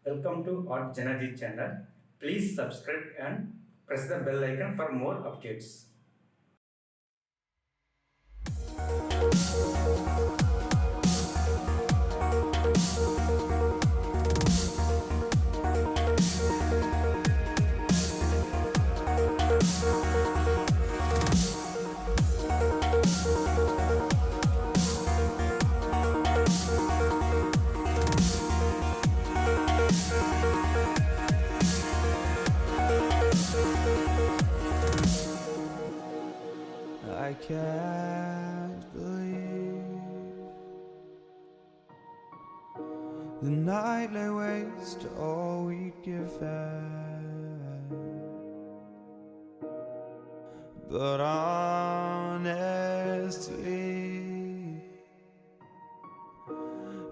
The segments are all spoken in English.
Welcome to artjanag channel. Please subscribe and press the bell icon for more updates. I can't believe the night lay waste to all we'd given. But honestly,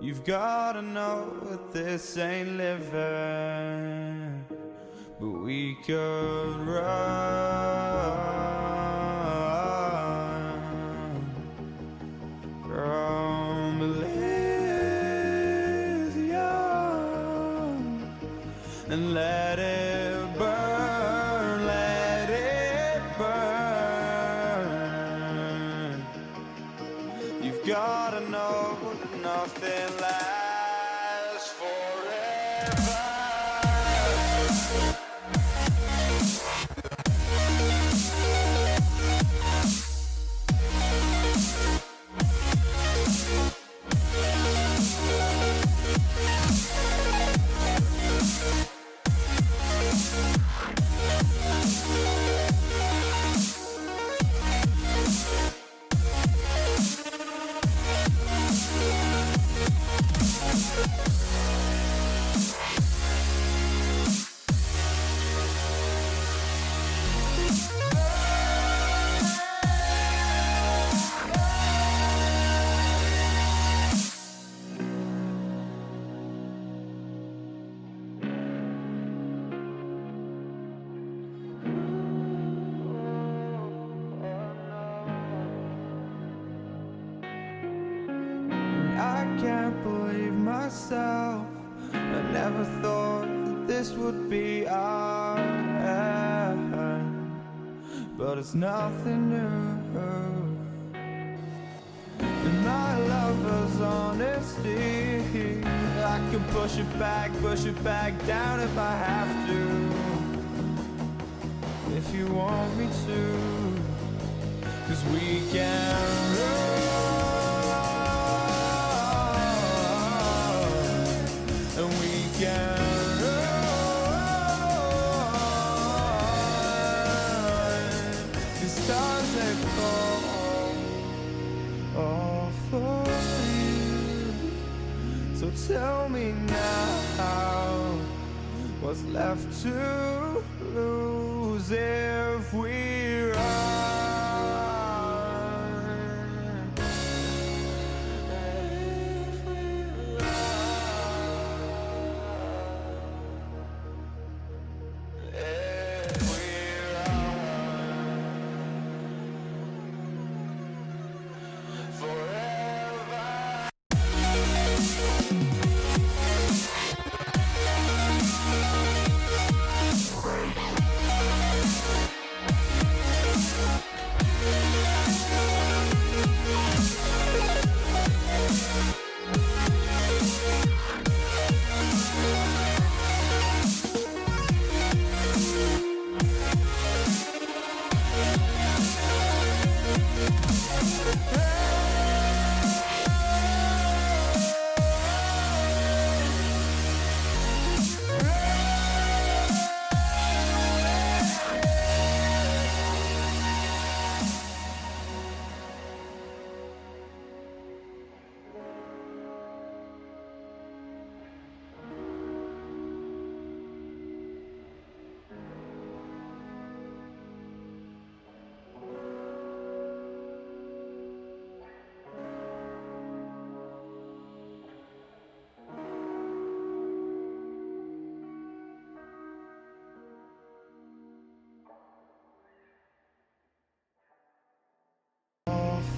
you've gotta know that this ain't living. But we could run from Elysium and let it burn, let it burn. You've gotta know that nothing lasts forever. I can't believe myself. I never thought that this would be our end, but it's nothing new. And my lover's honesty, I can push it back down if I have to. If you want me to, 'cause we can run. And we can run. The stars they fall all for you. So tell me now, what's left to lose if we run?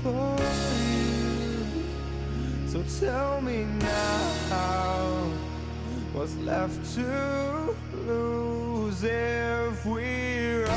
For you. So tell me now, what's left to lose if we